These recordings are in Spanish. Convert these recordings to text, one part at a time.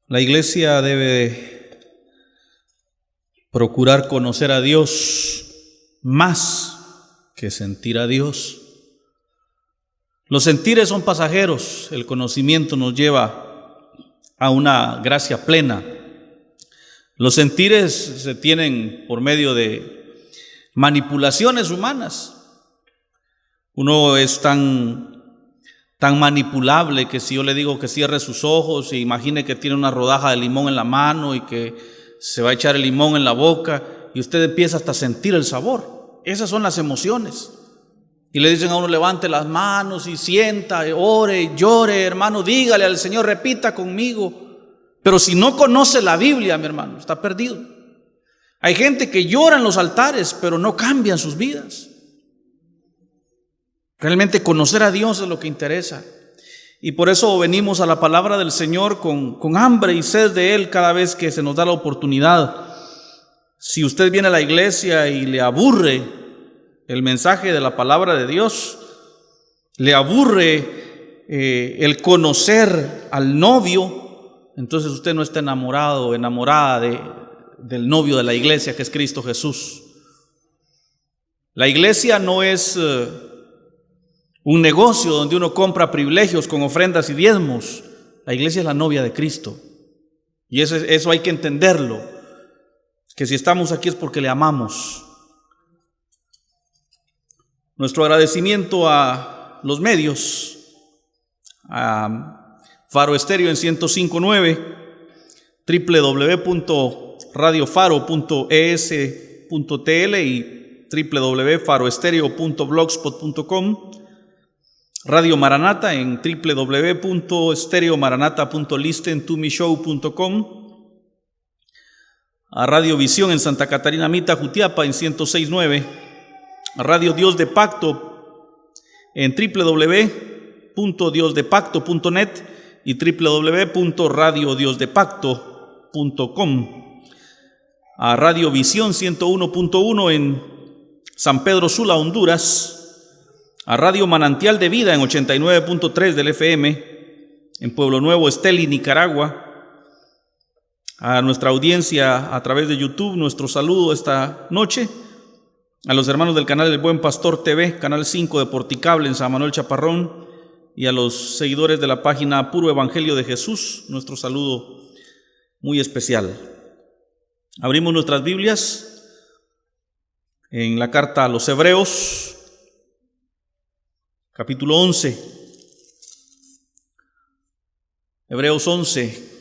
La iglesia debe procurar conocer a Dios más que sentir a Dios. Los sentires son pasajeros, el conocimiento nos lleva a una gracia plena. Los sentires se tienen por medio de manipulaciones humanas. Uno es tan manipulable que si yo le digo que cierre sus ojos e imagine que tiene una rodaja de limón en la mano y que se va a echar el limón en la boca y usted empieza hasta a sentir el sabor. Esas son las emociones. Y le dicen a uno: levante las manos y sienta, ore, llore, hermano, dígale al Señor, repita conmigo. Pero si no conoce la Biblia, mi hermano, está perdido. Hay gente que llora en los altares, pero no cambian sus vidas. Realmente conocer a Dios es lo que interesa. Y por eso venimos a la palabra del Señor con hambre y sed de Él cada vez que se nos da la oportunidad. Si usted viene a la iglesia y le aburre el mensaje de la palabra de Dios, le aburre el conocer al novio, entonces usted no está enamorado o enamorada del novio de la iglesia, que es Cristo Jesús. La iglesia no es un negocio donde uno compra privilegios con ofrendas y diezmos. La iglesia es la novia de Cristo. Y eso hay que entenderlo. Que si estamos aquí es porque le amamos. Nuestro agradecimiento a los medios, a Faro Estéreo en 105.9, www.radiofaro.es.tl y www.faroestereo.blogspot.com, Radio Maranata en www.stereomaranata.listentomeshow.com, a Radio Visión en Santa Catarina Mita, Jutiapa en 106.9, a Radio Dios de Pacto en www.diosdepacto.net y www.radiodiosdepacto.com, a Radio Visión 101.1 en San Pedro Sula, Honduras, a Radio Manantial de Vida en 89.3 del FM en Pueblo Nuevo, Esteli, Nicaragua. A nuestra audiencia a través de YouTube, nuestro saludo esta noche. A los hermanos del canal El Buen Pastor TV, Canal 5 de Porticable en San Manuel Chaparrón, y a los seguidores de la página Puro Evangelio de Jesús, nuestro saludo muy especial. Abrimos nuestras Biblias en la carta a los Hebreos, capítulo 11. Hebreos 11.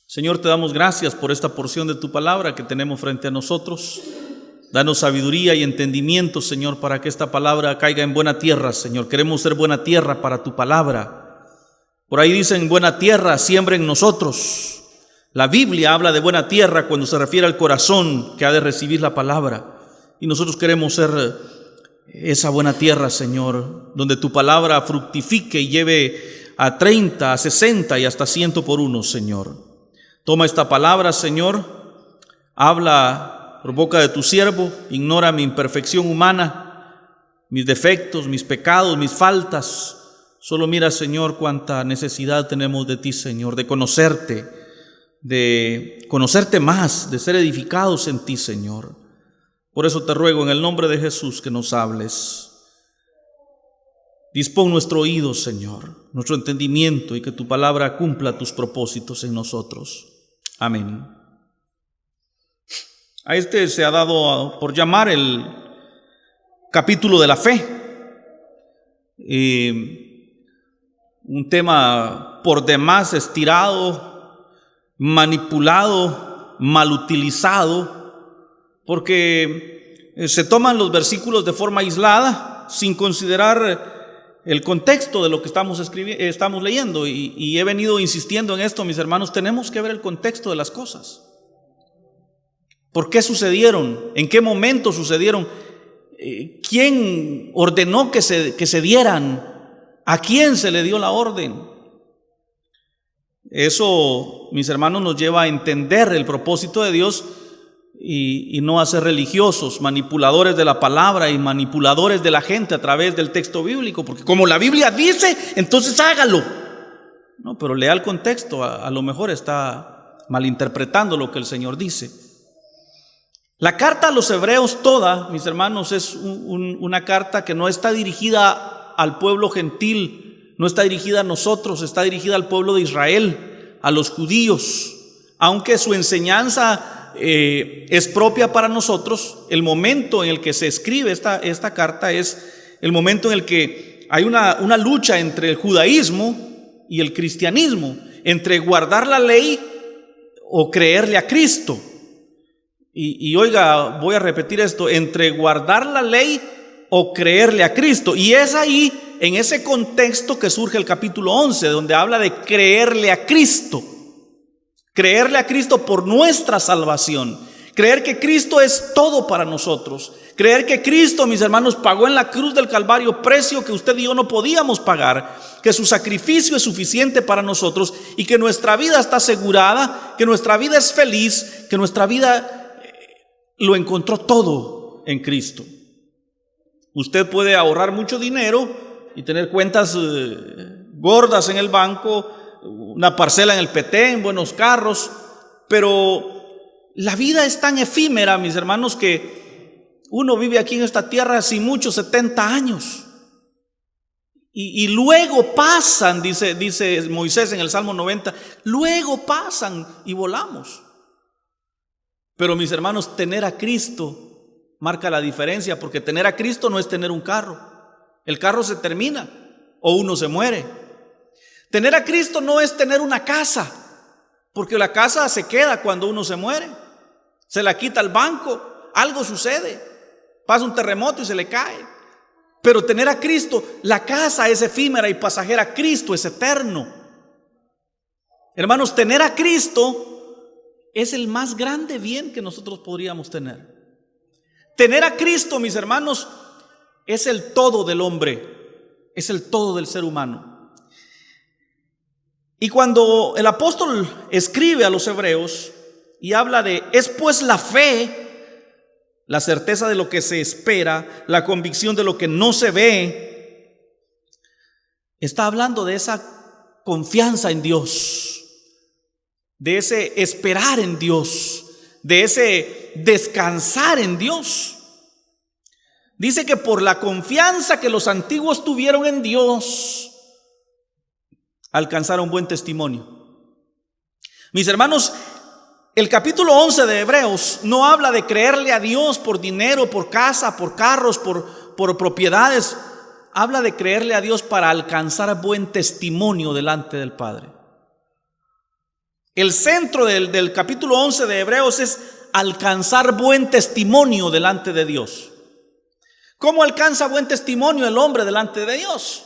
Señor, te damos gracias por esta porción de tu palabra que tenemos frente a nosotros. Danos sabiduría y entendimiento, Señor, para que esta palabra caiga en buena tierra, Señor. Queremos ser buena tierra para tu palabra. Por ahí dicen: buena tierra, siembra en nosotros. La Biblia habla de buena tierra cuando se refiere al corazón que ha de recibir la palabra. Y nosotros queremos ser esa buena tierra, Señor, donde tu palabra fructifique y lleve a 30, a 60 y hasta 100 por uno, Señor. Toma esta palabra, Señor, habla por boca de tu siervo, ignora mi imperfección humana, mis defectos, mis pecados, mis faltas. Solo mira, Señor, cuánta necesidad tenemos de ti, Señor, de conocerte más, de ser edificados en ti, Señor. Por eso te ruego en el nombre de Jesús que nos hables. Dispón nuestro oído, Señor, nuestro entendimiento, y que tu palabra cumpla tus propósitos en nosotros. Amén. A este se ha dado por llamar el capítulo de la fe. Un tema por demás estirado, manipulado, mal utilizado, porque se toman los versículos de forma aislada, sin considerar el contexto de lo que estamos leyendo. Y he venido insistiendo en esto, mis hermanos. Tenemos que ver el contexto de las cosas. ¿Por qué sucedieron? ¿En qué momento sucedieron? ¿Quién ordenó que se dieran? ¿A quién se le dio la orden? Eso, mis hermanos, nos lleva a entender el propósito de Dios y no a ser religiosos, manipuladores de la palabra y manipuladores de la gente a través del texto bíblico, porque como la Biblia dice, entonces hágalo. No, pero lea el contexto, a lo mejor está malinterpretando lo que el Señor dice. La carta a los hebreos toda, mis hermanos, es una carta que no está dirigida al pueblo gentil, no está dirigida a nosotros, está dirigida al pueblo de Israel, a los judíos. Aunque su enseñanza es propia para nosotros, el momento en el que se escribe esta carta es el momento en el que hay una lucha entre el judaísmo y el cristianismo, entre guardar la ley o creerle a Cristo. Y oiga, voy a repetir esto, entre guardar la ley o creerle a Cristo. Y es ahí, en ese contexto, que surge el capítulo 11, donde habla de creerle a Cristo. Creerle a Cristo por nuestra salvación. Creer que Cristo es todo para nosotros. Creer que Cristo, mis hermanos, pagó en la cruz del Calvario precio que usted y yo no podíamos pagar. Que su sacrificio es suficiente para nosotros y que nuestra vida está asegurada, que nuestra vida es feliz, que nuestra vida lo encontró todo en Cristo. Usted puede ahorrar mucho dinero y tener cuentas gordas en el banco, una parcela en el Petén, buenos carros, pero la vida es tan efímera, mis hermanos, que uno vive aquí en esta tierra sin mucho 70 años. Y luego pasan, dice Moisés en el Salmo 90, luego pasan y volamos. Pero mis hermanos, tener a Cristo marca la diferencia, porque tener a Cristo no es tener un carro. El carro se termina o uno se muere. Tener a Cristo no es tener una casa, porque la casa se queda cuando uno se muere. Se la quita el banco, algo sucede, pasa un terremoto y se le cae. Pero tener a Cristo, la casa es efímera y pasajera, Cristo es eterno. Hermanos, tener a Cristo es el más grande bien que nosotros podríamos tener. Tener a Cristo, mis hermanos, es el todo del hombre, es el todo del ser humano. Y cuando el apóstol escribe a los hebreos y habla de, es pues la fe, la certeza de lo que se espera, la convicción de lo que no se ve, está hablando de esa confianza en Dios, de ese esperar en Dios, de ese descansar en Dios. Dice que por la confianza que los antiguos tuvieron en Dios, alcanzaron buen testimonio. Mis hermanos, el capítulo 11 de Hebreos no habla de creerle a Dios por dinero, por casa, por carros, por propiedades. Habla de creerle a Dios para alcanzar buen testimonio delante del Padre. El centro del capítulo 11 de Hebreos es alcanzar buen testimonio delante de Dios. ¿Cómo alcanza buen testimonio el hombre delante de Dios?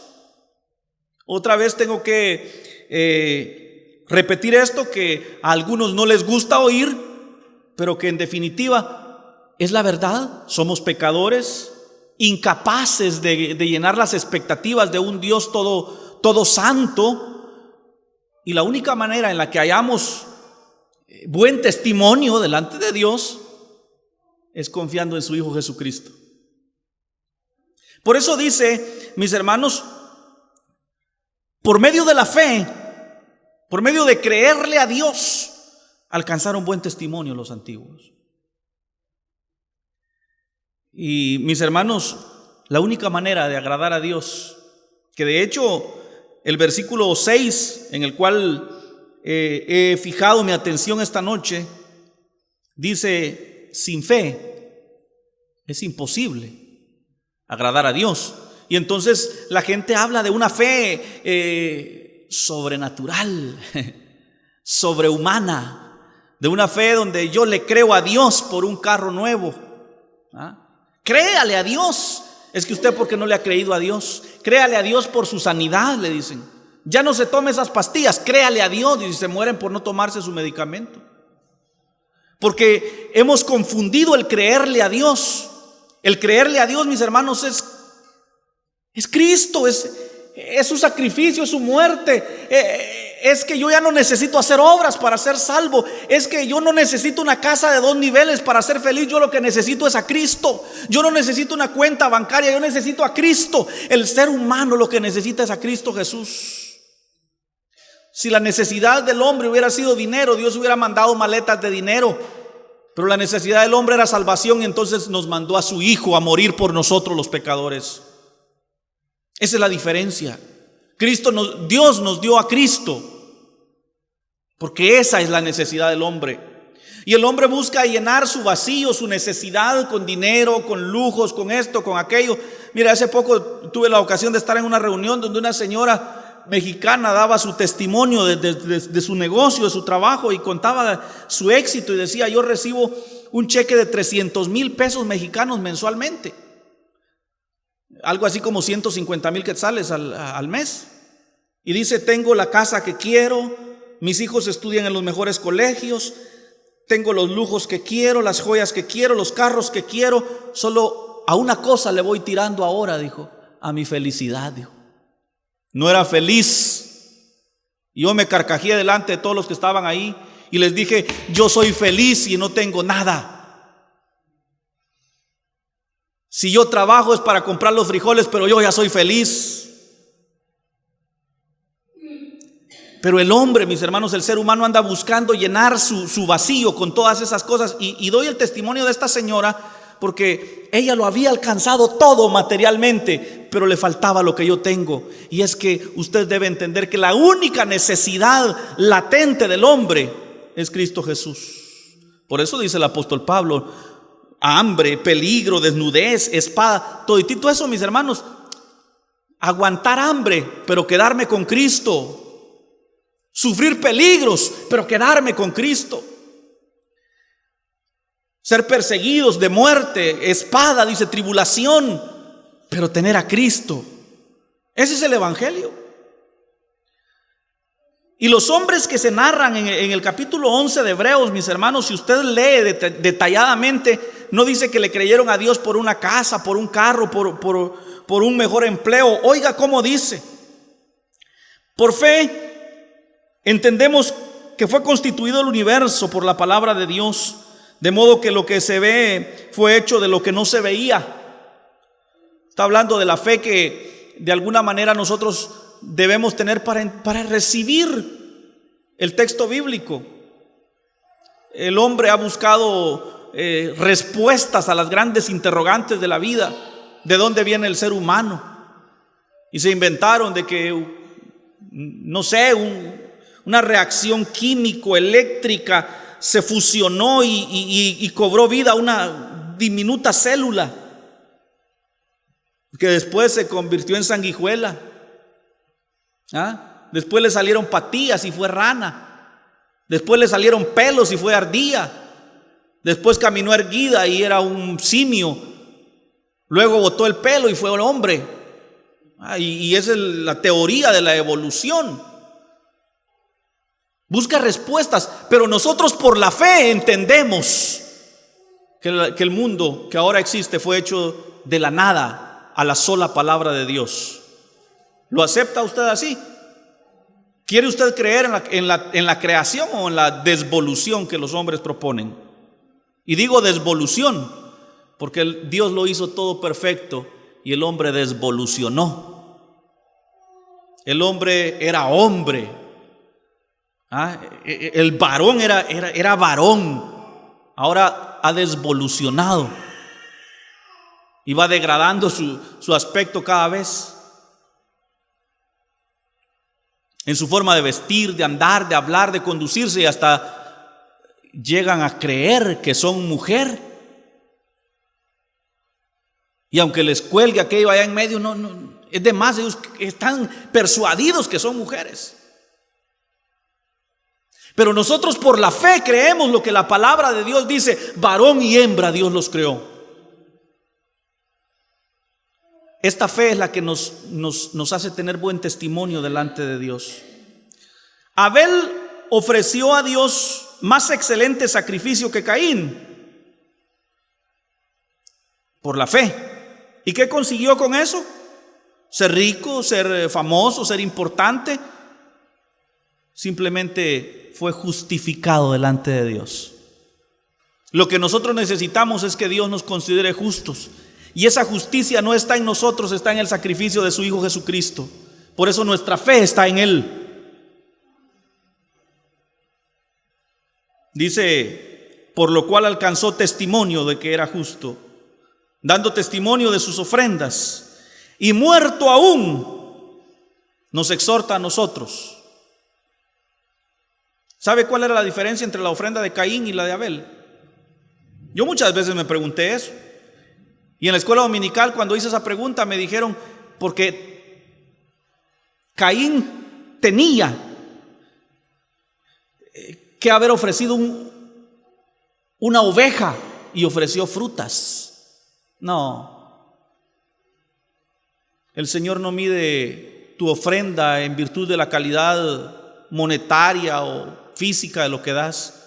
Otra vez tengo que repetir esto que a algunos no les gusta oír, pero que en definitiva es la verdad. Somos pecadores, incapaces de llenar las expectativas de un Dios todo santo. Y la única manera en la que hayamos buen testimonio delante de Dios es confiando en su Hijo Jesucristo. Por eso dice, mis hermanos, por medio de la fe, por medio de creerle a Dios, alcanzaron buen testimonio los antiguos. Y mis hermanos, la única manera de agradar a Dios, que de hecho el versículo 6, en el cual he fijado mi atención esta noche, dice, sin fe es imposible agradar a Dios. Y entonces la gente habla de una fe sobrenatural, sobrehumana, de una fe donde yo le creo a Dios por un carro nuevo. Créale a Dios. Es que usted, ¿por qué no le ha creído a Dios? Créale a Dios por su sanidad, le dicen. Ya no se tome esas pastillas, créale a Dios. Y se mueren por no tomarse su medicamento. Porque hemos confundido el creerle a Dios. El creerle a Dios, mis hermanos, es Cristo, es su sacrificio, es su muerte, Es que yo ya no necesito hacer obras para ser salvo. Es que yo no necesito una casa de 2 niveles para ser feliz. Yo lo que necesito es a Cristo. Yo no necesito una cuenta bancaria, yo necesito a Cristo. El ser humano lo que necesita es a Cristo Jesús. Si la necesidad del hombre hubiera sido dinero, Dios hubiera mandado maletas de dinero. Pero la necesidad del hombre era salvación, y entonces nos mandó a su Hijo a morir por nosotros los pecadores. Esa es la diferencia. Dios nos dio a Cristo, porque esa es la necesidad del hombre. Y el hombre busca llenar su vacío, su necesidad, con dinero, con lujos, con esto, con aquello. Mira, hace poco tuve la ocasión de estar en una reunión donde una señora mexicana daba su testimonio de su negocio, de su trabajo, y contaba su éxito y decía: yo recibo un cheque de 300,000 pesos mexicanos mensualmente, algo así como 150,000 quetzales al mes. Y dice: tengo la casa que quiero, mis hijos estudian en los mejores colegios, tengo los lujos que quiero, las joyas que quiero, los carros que quiero. Solo a una cosa le voy tirando ahora, dijo: a mi felicidad, dijo. No era feliz. Yo me carcajeé delante de todos los que estaban ahí y les dije: yo soy feliz y no tengo nada. Si yo trabajo es para comprar los frijoles, pero yo ya soy feliz. Pero el hombre, mis hermanos, el ser humano anda buscando llenar su vacío con todas esas cosas. Y doy el testimonio de esta señora porque ella lo había alcanzado todo materialmente, pero le faltaba lo que yo tengo. Y es que usted debe entender que la única necesidad latente del hombre es Cristo Jesús. Por eso dice el apóstol Pablo: hambre, peligro, desnudez, espada. Toditito eso, mis hermanos. Aguantar hambre, pero quedarme con Cristo. Sufrir peligros, pero quedarme con Cristo. Ser perseguidos, de muerte, espada, dice, tribulación, pero tener a Cristo. Ese es el evangelio. Y los hombres que se narran en el capítulo 11 de Hebreos, mis hermanos, si usted lee detalladamente, no dice que le creyeron a Dios por una casa, por un carro, por un mejor empleo. Oiga cómo dice: por fe entendemos que fue constituido el universo por la palabra de Dios, de modo que lo que se ve fue hecho de lo que no se veía. Está hablando de la fe que de alguna manera nosotros debemos tener para recibir el texto bíblico. El hombre ha buscado respuestas a las grandes interrogantes de la vida. ¿De dónde viene el ser humano? Y se inventaron de que, no sé, una reacción químico-eléctrica se fusionó y cobró vida a una diminuta célula que después se convirtió en sanguijuela. Después le salieron patillas y fue rana. Después le salieron pelos y fue ardilla. Después caminó erguida y era un simio. Luego botó el pelo y fue un hombre. Y esa es la teoría de la evolución. Busca respuestas, pero nosotros por la fe entendemos que el mundo que ahora existe fue hecho de la nada a la sola palabra de Dios. ¿Lo acepta usted así? ¿Quiere usted creer en la creación o en la desvolución que los hombres proponen? Y digo desvolución porque Dios lo hizo todo perfecto y el hombre desvolucionó. El hombre era hombre. El varón era varón. Ahora ha desvolucionado y va degradando su aspecto cada vez, en su forma de vestir, de andar, de hablar, de conducirse, y hasta llegan a creer que son mujer. Y aunque les cuelgue aquello allá en medio, no, es de más, ellos están persuadidos que son mujeres. Pero nosotros por la fe creemos lo que la palabra de Dios dice: varón y hembra Dios los creó. Esta fe es la que nos hace tener buen testimonio delante de Dios. Abel ofreció a Dios más excelente sacrificio que Caín, por la fe. ¿Y qué consiguió con eso? Ser rico, ser famoso, ser importante. simplemente fue justificado delante de Dios. Lo que nosotros necesitamos es que Dios nos considere justos. Y esa justicia no está en nosotros, está en el sacrificio de su Hijo Jesucristo. Por eso nuestra fe está en Él. Dice, por lo cual alcanzó testimonio de que era justo, dando testimonio de sus ofrendas, y muerto aún, nos exhorta a nosotros. ¿Sabe cuál era la diferencia entre la ofrenda de Caín y la de Abel? Yo muchas veces me pregunté eso. Y en la escuela dominical, cuando hice esa pregunta, me dijeron, porque Caín tenía que haber ofrecido una oveja y ofreció frutas. No. El Señor no mide tu ofrenda en virtud de la calidad monetaria o física de lo que das.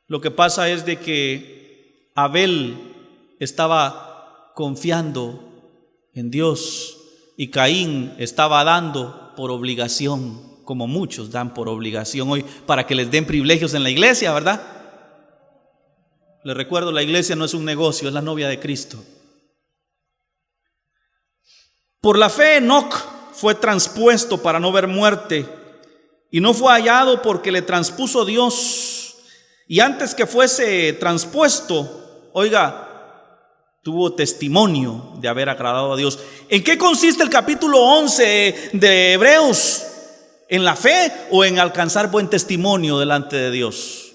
Lo que pasa es de que Abel estaba confiando en Dios y Caín estaba dando por obligación, como muchos dan por obligación hoy para que les den privilegios en la iglesia, ¿verdad? Les recuerdo, la iglesia no es un negocio, es la novia de Cristo. Por la fe Enoc fue transpuesto para no ver muerte y no fue hallado porque le transpuso Dios. Y antes que fuese transpuesto, oiga, tuvo testimonio de haber agradado a Dios. ¿En qué consiste el capítulo 11 de Hebreos? ¿En la fe o en alcanzar buen testimonio delante de Dios?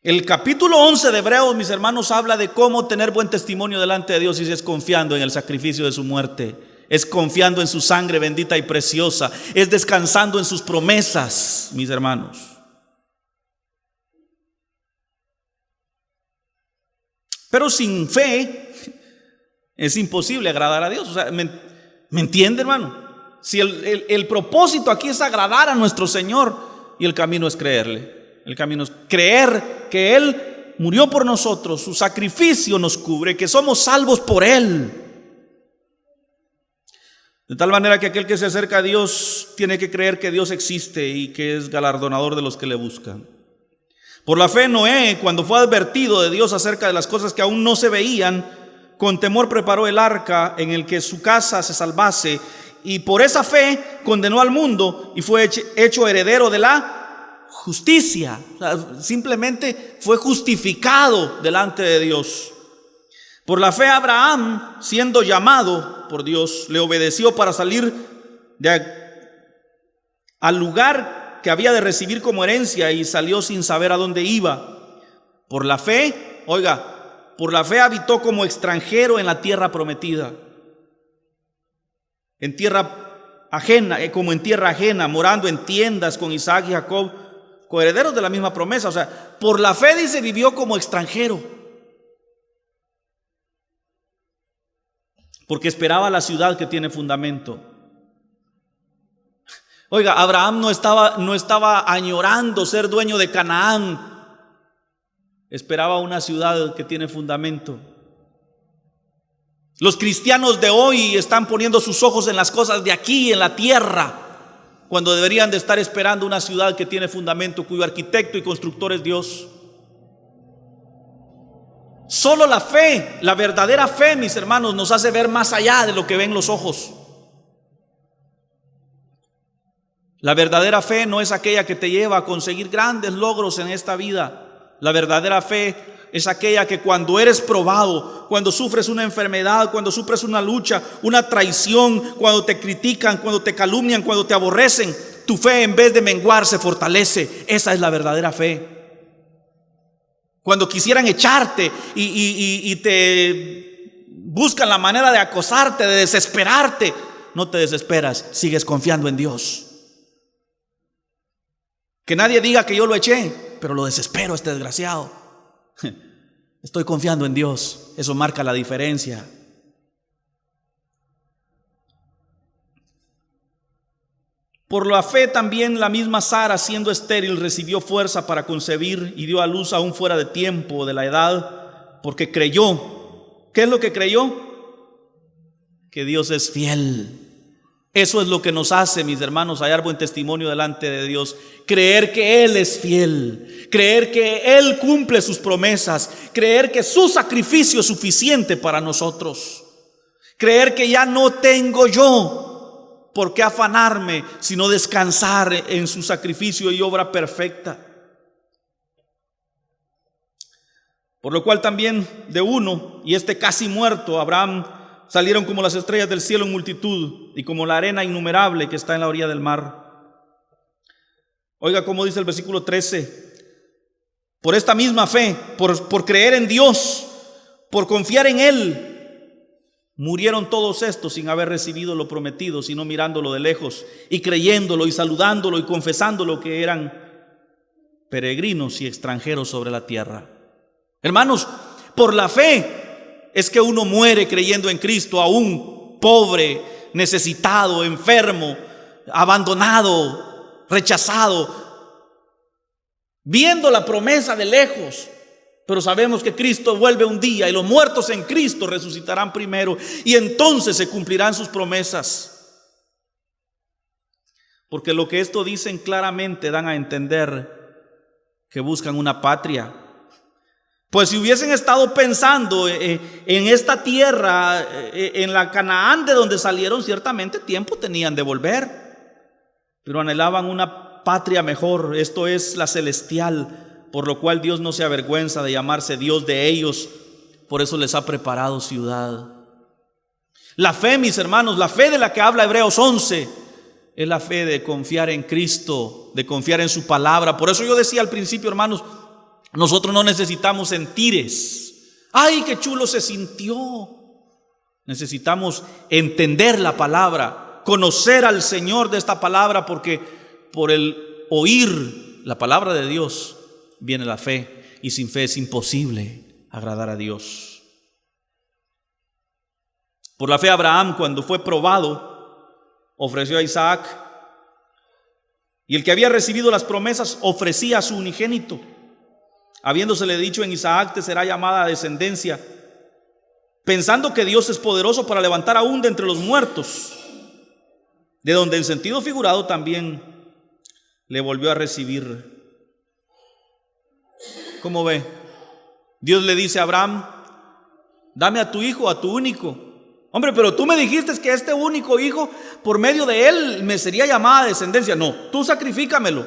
El capítulo 11 de Hebreos, mis hermanos, habla de cómo tener buen testimonio delante de Dios, y es confiando en el sacrificio de su muerte, es confiando en su sangre bendita y preciosa, es descansando en sus promesas, mis hermanos. Pero sin fe es imposible agradar a Dios. O sea, ¿me entiende, hermano? Si el propósito aquí es agradar a nuestro Señor, y el camino es creerle. El camino es creer que Él murió por nosotros, su sacrificio nos cubre, que somos salvos por Él. De tal manera que aquel que se acerca a Dios tiene que creer que Dios existe y que es galardonador de los que le buscan. Por la fe Noé, cuando fue advertido de Dios acerca de las cosas que aún no se veían, con temor preparó el arca en el que su casa se salvase, y por esa fe condenó al mundo y fue hecho heredero de la justicia. O sea, simplemente fue justificado delante de Dios. Por la fe Abraham, siendo llamado por Dios, le obedeció para salir al lugar que había de recibir como herencia, y salió sin saber a dónde iba. Por la fe, oiga, por la fe habitó como extranjero en la tierra prometida, en tierra ajena, como en tierra ajena, morando en tiendas con Isaac y Jacob, coherederos de la misma promesa. O sea, por la fe, dice, vivió como extranjero, porque esperaba la ciudad que tiene fundamento. Oiga, Abraham no estaba añorando ser dueño de Canaán, esperaba una ciudad que tiene fundamento. Los cristianos de hoy están poniendo sus ojos en las cosas de aquí, en la tierra, cuando deberían de estar esperando una ciudad que tiene fundamento, cuyo arquitecto y constructor es Dios. Solo la fe, la verdadera fe, mis hermanos, nos hace ver más allá de lo que ven los ojos. La verdadera fe no es aquella que te lleva a conseguir grandes logros en esta vida. La verdadera fe es aquella que cuando eres probado, cuando sufres una enfermedad, cuando sufres una lucha, una traición, cuando te critican, cuando te calumnian, cuando te aborrecen, tu fe en vez de menguar se fortalece. Esa es la verdadera fe. Cuando quisieran echarte y te buscan la manera de acosarte, de desesperarte, no te desesperas, sigues confiando en Dios. Que nadie diga que yo lo eché, pero lo desespero, este desgraciado. Estoy confiando en Dios. Eso marca la diferencia. Por la fe también la misma Sara, siendo estéril, recibió fuerza para concebir y dio a luz aún fuera de tiempo de la edad, porque creyó. ¿Qué es lo que creyó? Que Dios es fiel Eso es lo que nos hace, mis hermanos, hallar buen testimonio delante de Dios. Creer que Él es fiel, creer que Él cumple sus promesas, creer que su sacrificio es suficiente para nosotros, creer que ya no tengo yo por qué afanarme, sino descansar en su sacrificio y obra perfecta. Por lo cual también de uno, y casi muerto, Abraham, salieron como las estrellas del cielo en multitud y como la arena innumerable que está en la orilla del mar. Oiga cómo dice el versículo 13: por esta misma fe, por creer en Dios, por confiar en Él, murieron todos estos sin haber recibido lo prometido, sino mirándolo de lejos y creyéndolo y saludándolo y confesándolo que eran peregrinos y extranjeros sobre la tierra. Hermanos, por la fe es que uno muere creyendo en Cristo, aún pobre, necesitado, enfermo, abandonado, rechazado, viendo la promesa de lejos. Pero sabemos que Cristo vuelve un día y los muertos en Cristo resucitarán primero, y entonces se cumplirán sus promesas. Porque lo que esto dicen claramente dan a entender que buscan una patria. Pues si hubiesen estado pensando en esta tierra, en la Canaán de donde salieron, ciertamente tiempo tenían de volver, pero anhelaban una patria mejor, esto es la celestial, por lo cual Dios no se avergüenza de llamarse Dios de ellos, por eso les ha preparado ciudad. La fe, mis hermanos, la fe de la que habla Hebreos 11, es la fe de confiar en Cristo, de confiar en su palabra. Por eso yo decía al principio, hermanos, nosotros no necesitamos sentires. ¡Ay, qué chulo se sintió! Necesitamos entender la palabra, conocer al Señor de esta palabra, porque por el oír la palabra de Dios viene la fe, y sin fe es imposible agradar a Dios. Por la fe Abraham, cuando fue probado, ofreció a Isaac, y el que había recibido las promesas ofrecía a su unigénito, habiéndosele dicho: en Isaac te será llamada descendencia, pensando que Dios es poderoso para levantar aún de entre los muertos, de donde en sentido figurado también le volvió a recibir. ¿Cómo ve? Dios le dice a Abraham: dame a tu hijo, a tu único. Hombre, pero tú me dijiste que este único hijo, por medio de él me sería llamada descendencia. No, tú sacrifícamelo.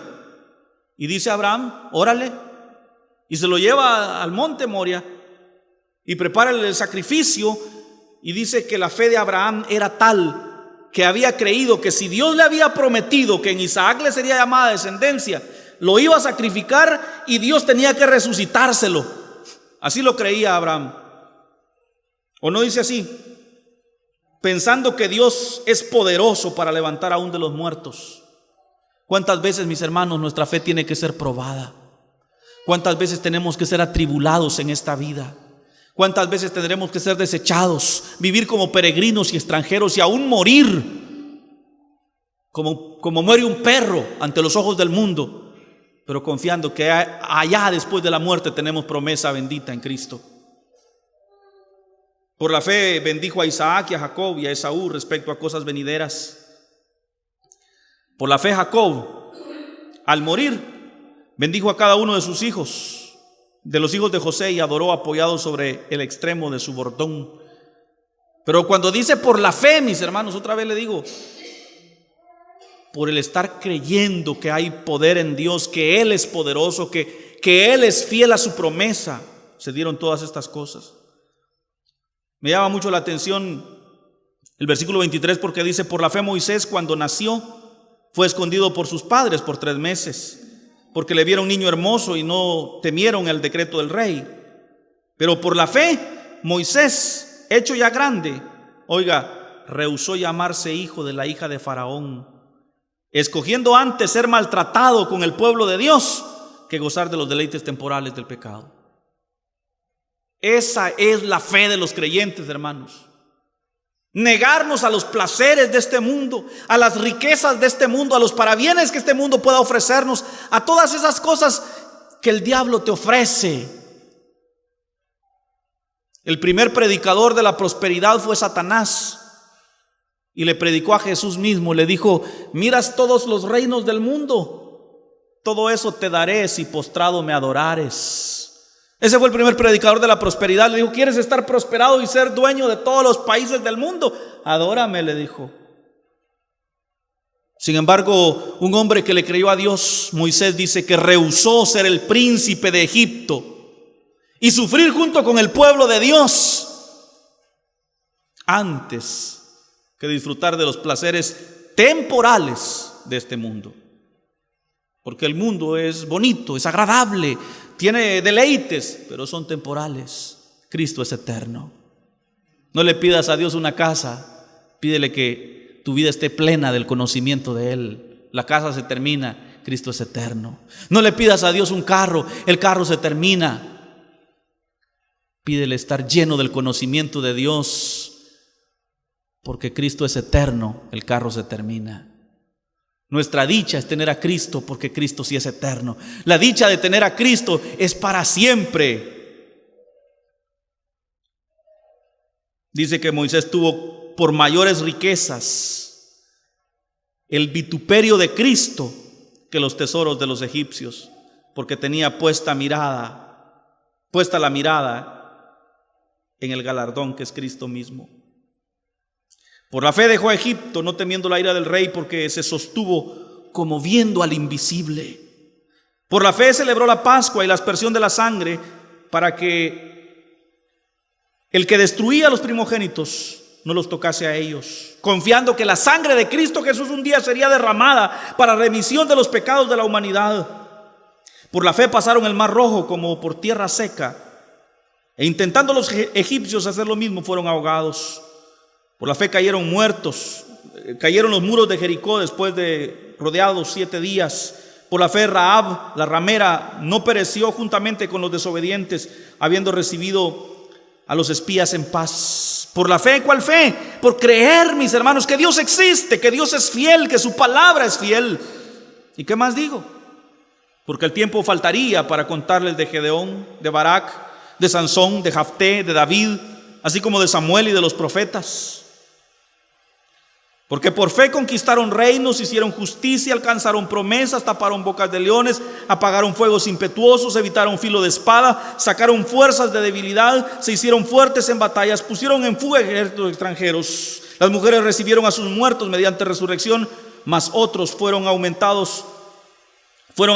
Y dice Abraham: órale. Y se lo lleva al monte Moria y prepara el sacrificio. Y dice que la fe de Abraham era tal que había creído que si Dios le había prometido que en Isaac le sería llamada descendencia, lo iba a sacrificar y Dios tenía que resucitárselo. Así lo creía Abraham. ¿O no dice así? Pensando que Dios es poderoso para levantar aún de los muertos. ¿Cuántas veces, mis hermanos, nuestra fe tiene que ser probada? ¿Cuántas veces tenemos que ser atribulados en esta vida? ¿Cuántas veces tendremos que ser desechados, vivir como peregrinos y extranjeros y aún morir como muere un perro ante los ojos del mundo, pero confiando que allá después de la muerte tenemos promesa bendita en Cristo? Por la fe bendijo a Isaac y a Jacob y a Esaú respecto a cosas venideras. Por la fe Jacob, al morir, bendijo a cada uno de sus hijos, de los hijos de José, y adoró apoyado sobre el extremo de su bordón. Pero cuando dice por la fe, mis hermanos, otra vez le digo, por el estar creyendo que hay poder en Dios, que Él es poderoso, que Él es fiel a su promesa, se dieron todas estas cosas. Me llama mucho la atención el versículo 23, porque dice: por la fe Moisés, cuando nació, fue escondido por sus padres por 3 meses, porque le vieron niño hermoso y no temieron el decreto del rey. Pero por la fe Moisés, hecho ya grande, oiga, rehusó llamarse hijo de la hija de Faraón, escogiendo antes ser maltratado con el pueblo de Dios que gozar de los deleites temporales del pecado. Esa es la fe de los creyentes, hermanos. Negarnos a los placeres de este mundo, a las riquezas de este mundo, a los parabienes que este mundo pueda ofrecernos, a todas esas cosas que el diablo te ofrece. El primer predicador de la prosperidad fue Satanás. y le predicó a Jesús mismo. Le dijo: miras todos los reinos del mundo, todo eso te daré si postrado me adorares. Ese fue el primer predicador de la prosperidad. Le dijo: ¿quieres estar prosperado y ser dueño de todos los países del mundo? Adórame, le dijo. Sin embargo, un hombre que le creyó a Dios, Moisés, dice que rehusó ser el príncipe de Egipto y sufrir junto con el pueblo de Dios antes que disfrutar de los placeres temporales de este mundo. Porque el mundo es bonito, es agradable, tiene deleites, pero son temporales. Cristo es eterno. No le pidas a Dios una casa, pídele que tu vida esté plena del conocimiento de Él. La casa se termina, Cristo es eterno. No le pidas a Dios un carro, el carro se termina. Pídele estar lleno del conocimiento de Dios, porque Cristo es eterno, el carro se termina. Nuestra dicha es tener a Cristo, porque Cristo sí es eterno. La dicha de tener a Cristo es para siempre. Dice que Moisés tuvo por mayores riquezas el vituperio de Cristo que los tesoros de los egipcios, porque tenía puesta la mirada en el galardón que es Cristo mismo. Por la fe dejó a Egipto, no temiendo la ira del rey, porque se sostuvo como viendo al invisible. Por la fe celebró la Pascua y la aspersión de la sangre, para que el que destruía a los primogénitos no los tocase a ellos, confiando que la sangre de Cristo Jesús un día sería derramada para remisión de los pecados de la humanidad. Por la fe pasaron el mar Rojo como por tierra seca, e intentando los egipcios hacer lo mismo, fueron ahogados. Por la fe cayeron los muros de Jericó después de rodeados 7 días. Por la fe Rahab, la ramera, no pereció juntamente con los desobedientes, habiendo recibido a los espías en paz. Por la fe, ¿cuál fe? Por creer, mis hermanos, que Dios existe, que Dios es fiel, que su palabra es fiel. ¿Y qué más digo? Porque el tiempo faltaría para contarles de Gedeón, de Barak, de Sansón, de Jafté, de David, así como de Samuel y de los profetas. Porque por fe conquistaron reinos, hicieron justicia, alcanzaron promesas, taparon bocas de leones, apagaron fuegos impetuosos, evitaron filo de espada, sacaron fuerzas de debilidad, se hicieron fuertes en batallas, pusieron en fuga ejércitos extranjeros. Las mujeres recibieron a sus muertos mediante resurrección, mas otros fueron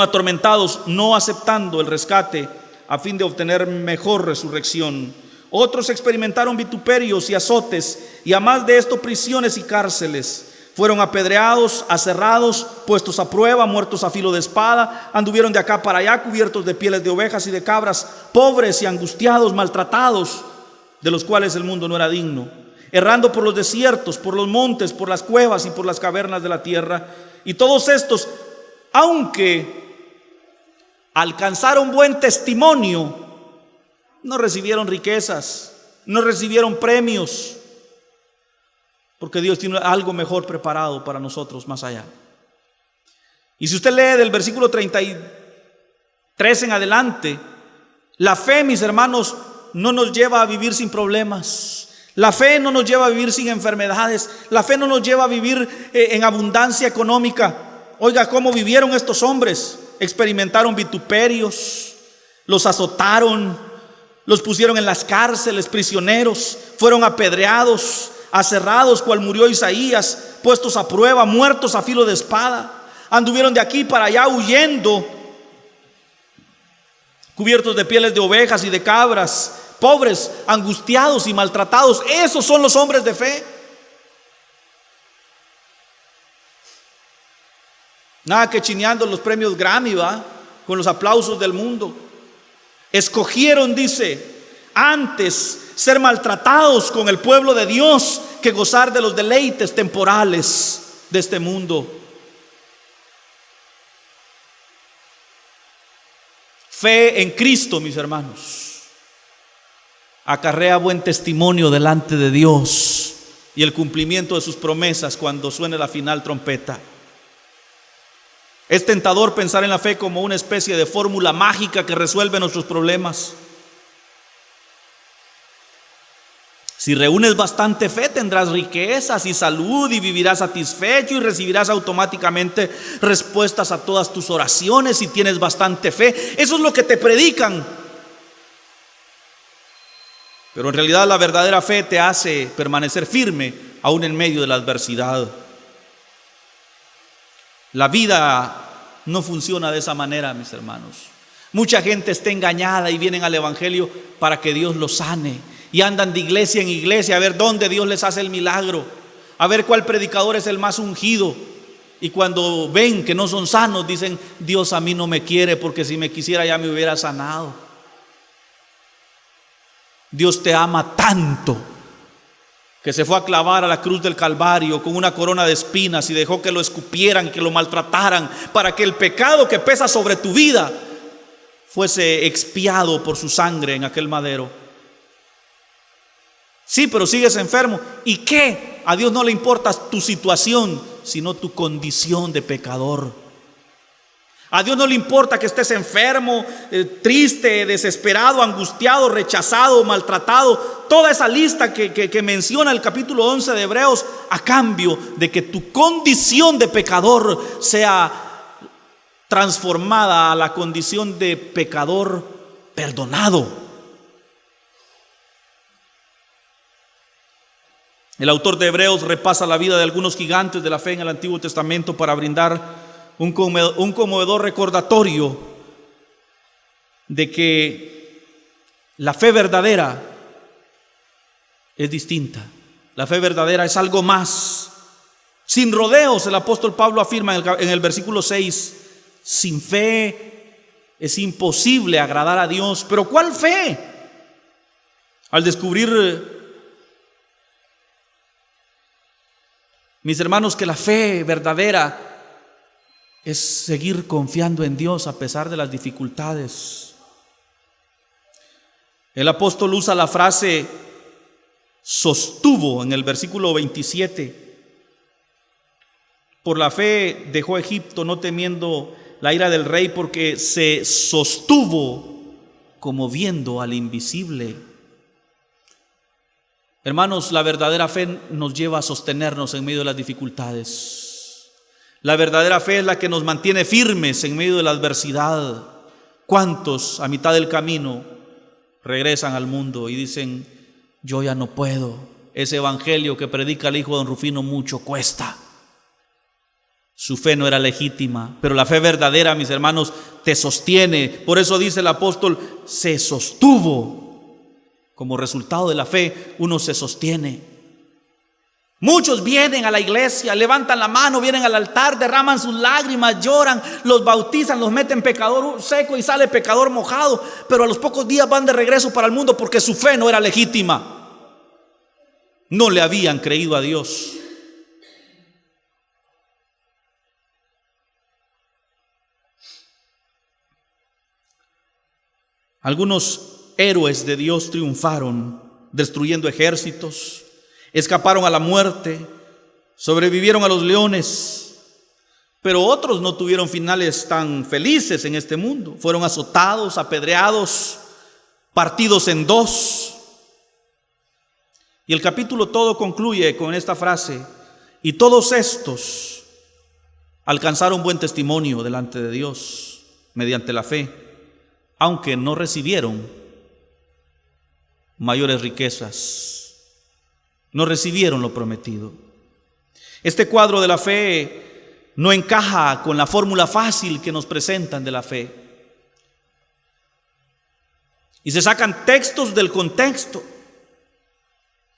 atormentados, no aceptando el rescate a fin de obtener mejor resurrección. Otros experimentaron vituperios y azotes, y a más de esto prisiones y cárceles. Fueron apedreados, aserrados, puestos a prueba, muertos a filo de espada. Anduvieron de acá para allá, cubiertos de pieles de ovejas y de cabras, pobres y angustiados, maltratados, de los cuales el mundo no era digno, errando por los desiertos, por los montes, por las cuevas y por las cavernas de la tierra. Y todos estos, aunque alcanzaron buen testimonio, no recibieron riquezas, no recibieron premios, porque Dios tiene algo mejor preparado para nosotros más allá. Y si usted lee del versículo 33 en adelante, la fe, mis hermanos, no nos lleva a vivir sin problemas. La fe no nos lleva a vivir sin enfermedades. La fe no nos lleva a vivir en abundancia económica. Oiga, ¿cómo vivieron estos hombres? Experimentaron vituperios, los azotaron, los pusieron en las cárceles, prisioneros, fueron apedreados, aserrados, cual murió Isaías, puestos a prueba, muertos a filo de espada. Anduvieron de aquí para allá huyendo, cubiertos de pieles de ovejas y de cabras, pobres, angustiados y maltratados. Esos son los hombres de fe. Nada que chineando los premios Grammy, ¿va? Con los aplausos del mundo. Escogieron, dice, antes ser maltratados con el pueblo de Dios que gozar de los deleites temporales de este mundo. Fe en Cristo, mis hermanos, acarrea buen testimonio delante de Dios y el cumplimiento de sus promesas cuando suene la final trompeta. Es tentador pensar en la fe como una especie de fórmula mágica que resuelve nuestros problemas. Si reúnes bastante fe, tendrás riquezas y salud y vivirás satisfecho y recibirás automáticamente respuestas a todas tus oraciones si tienes bastante fe. Eso es lo que te predican. Pero en realidad la verdadera fe te hace permanecer firme aún en medio de la adversidad. La vida no funciona de esa manera, mis hermanos. Mucha gente está engañada y vienen al evangelio para que Dios los sane. Y andan de iglesia en iglesia a ver dónde Dios les hace el milagro, a ver cuál predicador es el más ungido. Y cuando ven que no son sanos, dicen: Dios a mí no me quiere, porque si me quisiera ya me hubiera sanado. Dios te ama tanto que se fue a clavar a la cruz del Calvario con una corona de espinas y dejó que lo escupieran, que lo maltrataran, para que el pecado que pesa sobre tu vida fuese expiado por su sangre en aquel madero. Sí, pero sigues enfermo. ¿Y qué? A Dios no le importa tu situación, sino tu condición de pecador. A Dios no le importa que estés enfermo, triste, desesperado, angustiado, rechazado, maltratado. Toda esa lista que menciona el capítulo 11 de Hebreos, a cambio de que tu condición de pecador sea transformada a la condición de pecador perdonado. El autor de Hebreos repasa la vida de algunos gigantes de la fe en el Antiguo Testamento para brindar un conmovedor recordatorio de que la fe verdadera es distinta. La fe verdadera es algo más. Sin rodeos, el apóstol Pablo afirma en el versículo 6: sin fe es imposible agradar a Dios. ¿Pero cuál fe? Al descubrir, mis hermanos, que la fe verdadera es seguir confiando en Dios a pesar de las dificultades. El apóstol usa la frase sostuvo en el versículo 27. Por la fe dejó Egipto, no temiendo la ira del rey, porque se sostuvo como viendo al invisible. Hermanos, la verdadera fe nos lleva a sostenernos en medio de las dificultades. La verdadera fe es la que nos mantiene firmes en medio de la adversidad. ¿Cuántos a mitad del camino regresan al mundo y dicen: yo ya no puedo? Ese evangelio que predica el hijo de don Rufino mucho cuesta. Su fe no era legítima, pero la fe verdadera, mis hermanos, te sostiene. Por eso dice el apóstol: se sostuvo. Como resultado de la fe, uno se sostiene. Muchos vienen a la iglesia, levantan la mano, vienen al altar, derraman sus lágrimas, lloran, los bautizan, los meten pecador seco y sale pecador mojado, pero a los pocos días van de regreso para el mundo porque su fe no era legítima. No le habían creído a Dios. Algunos héroes de Dios triunfaron destruyendo ejércitos, escaparon a la muerte, sobrevivieron a los leones, pero otros no tuvieron finales tan felices en este mundo. Fueron azotados, apedreados, partidos en dos. Y el capítulo todo concluye con esta frase: y todos estos alcanzaron buen testimonio delante de Dios mediante la fe, aunque no recibieron mayores riquezas, no recibieron lo prometido. Este cuadro de la fe no encaja con la fórmula fácil que nos presentan de la fe. Y se sacan textos del contexto.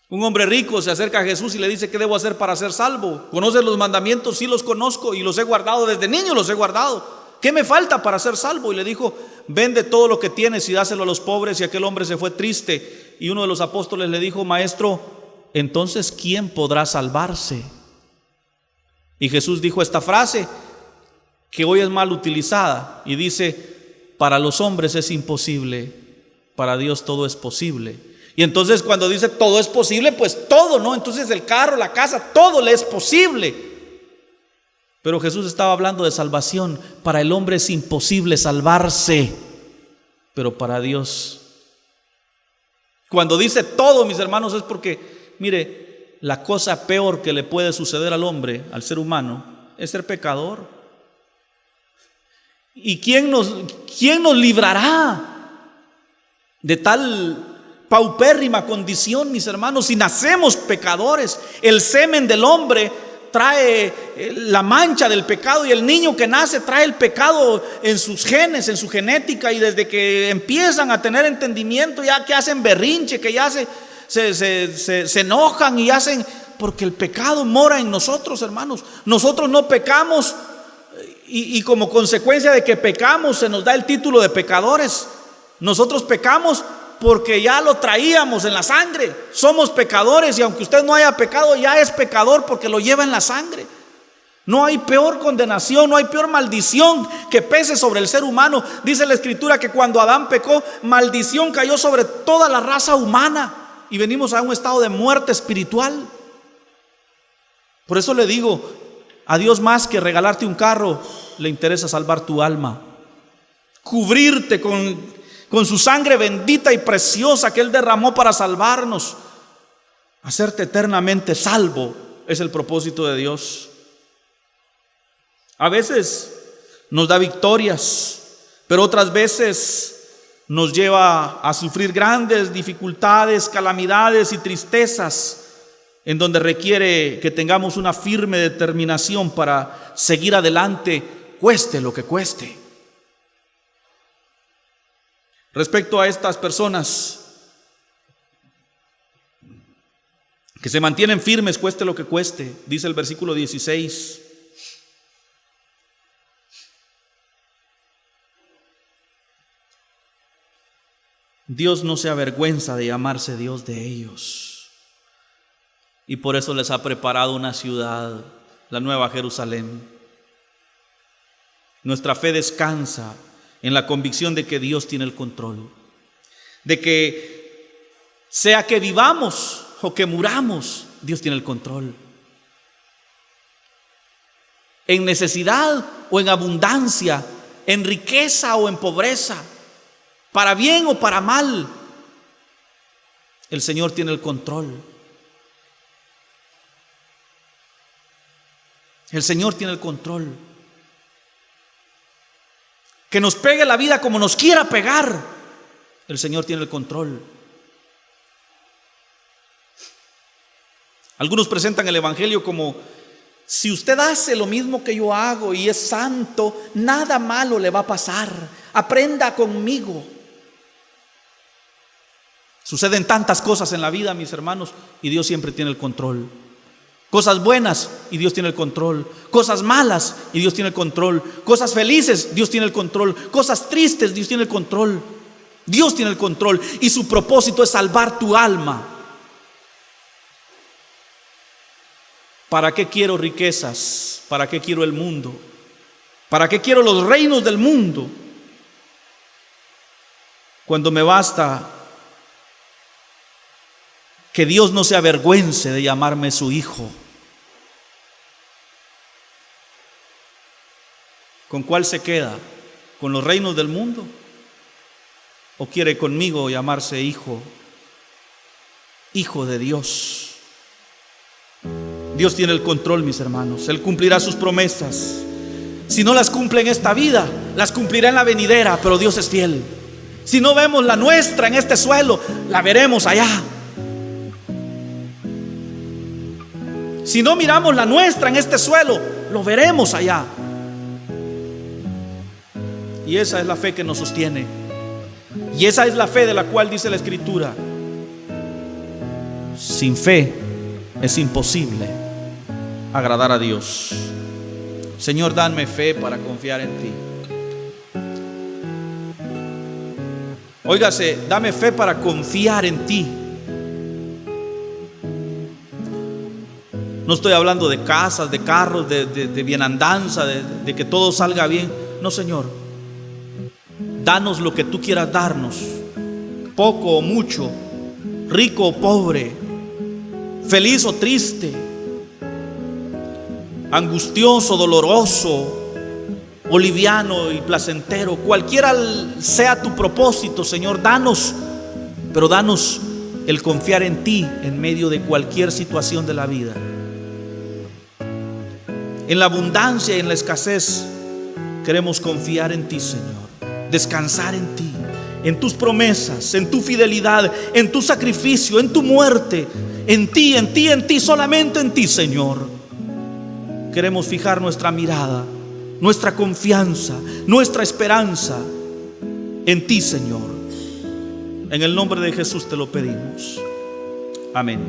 Un hombre rico se acerca a Jesús y le dice: ¿qué debo hacer para ser salvo? ¿Conoces los mandamientos? Sí, los conozco y los he guardado, desde niño los he guardado. ¿Qué me falta para ser salvo? Y le dijo: vende todo lo que tienes y dáselo a los pobres. Y aquel hombre se fue triste. Y uno de los apóstoles le dijo: maestro, entonces ¿quién podrá salvarse? Y Jesús dijo esta frase que hoy es mal utilizada y dice: para los hombres es imposible, para Dios todo es posible. Y entonces cuando dice todo es posible, pues todo, ¿no? Entonces el carro, la casa, todo le es posible. Pero Jesús estaba hablando de salvación. Para el hombre es imposible salvarse, pero para Dios Cuando dice todo, mis hermanos, es porque, mire, la cosa peor que le puede suceder al hombre, al ser humano, es ser pecador. ¿Y quién nos librará de tal paupérrima condición, mis hermanos? Si nacemos pecadores, el semen del hombre trae la mancha del pecado, y el niño que nace trae el pecado en sus genes, en su genética, y desde que empiezan a tener entendimiento, ya que hacen berrinche, que ya se enojan y hacen, porque el pecado mora en nosotros, hermanos. Nosotros no pecamos y como consecuencia de que pecamos se nos da el título de pecadores. Nosotros pecamos porque ya lo traíamos en la sangre. Somos pecadores, y aunque usted no haya pecado, ya es pecador porque lo lleva en la sangre. No hay peor condenación, no hay peor maldición que pese sobre el ser humano. Dice la Escritura que cuando Adán pecó, maldición cayó sobre toda la raza humana, y venimos a un estado de muerte espiritual. Por eso le digo, a Dios, más que regalarte un carro, le interesa salvar tu alma, cubrirte con su sangre bendita y preciosa que Él derramó para salvarnos. Hacerte eternamente salvo es el propósito de Dios. A veces nos da victorias, pero otras veces nos lleva a sufrir grandes dificultades, calamidades y tristezas, en donde requiere que tengamos una firme determinación para seguir adelante, cueste lo que cueste. Respecto a estas personas que se mantienen firmes, cueste lo que cueste, dice el versículo 16: Dios no se avergüenza de llamarse Dios de ellos, y por eso les ha preparado una ciudad, la Nueva Jerusalén. Nuestra fe descansa en la convicción de que Dios tiene el control, de que sea que vivamos o que muramos, Dios tiene el control. En necesidad o en abundancia, en riqueza o en pobreza, para bien o para mal, el Señor tiene el control. El Señor tiene el control. Que nos pegue la vida como nos quiera pegar, el Señor tiene el control. Algunos presentan el evangelio como: si usted hace lo mismo que yo hago y es santo, nada malo le va a pasar, aprenda conmigo. Suceden tantas cosas en la vida, mis hermanos, y Dios siempre tiene el control. Cosas buenas y Dios tiene el control, cosas malas y Dios tiene el control, cosas felices, Dios tiene el control, cosas tristes, Dios tiene el control. Dios tiene el control, y su propósito es salvar tu alma. ¿Para qué quiero riquezas? ¿Para qué quiero el mundo? ¿Para qué quiero los reinos del mundo? Cuando me basta que Dios no se avergüence de llamarme su hijo. ¿Con cuál se queda? ¿Con los reinos del mundo? ¿O quiere conmigo llamarse hijo? Hijo de Dios. Dios tiene el control, mis hermanos. Él cumplirá sus promesas. Si no las cumple en esta vida, las cumplirá en la venidera, pero Dios es fiel. Si no vemos la nuestra en este suelo, la veremos allá. Si no miramos la nuestra en este suelo, lo veremos allá. Y esa es la fe que nos sostiene. Y esa es la fe de la cual dice la Escritura: sin fe es imposible agradar a Dios. Señor, dame fe para confiar en ti. Óigase, dame fe para confiar en ti. No estoy hablando de casas, de carros, de bienandanza, de que todo salga bien. No, Señor. Danos lo que tú quieras darnos, poco o mucho, rico o pobre, feliz o triste, angustioso, doloroso, o liviano y placentero. Cualquiera sea tu propósito, Señor, danos, pero danos el confiar en ti en medio de cualquier situación de la vida. En la abundancia y en la escasez queremos confiar en ti, Señor, descansar en ti, en tus promesas, en tu fidelidad, en tu sacrificio, en tu muerte, en ti, en ti, en ti, solamente en ti, Señor. Queremos fijar nuestra mirada, nuestra confianza, nuestra esperanza en ti, Señor. En el nombre de Jesús te lo pedimos. Amén.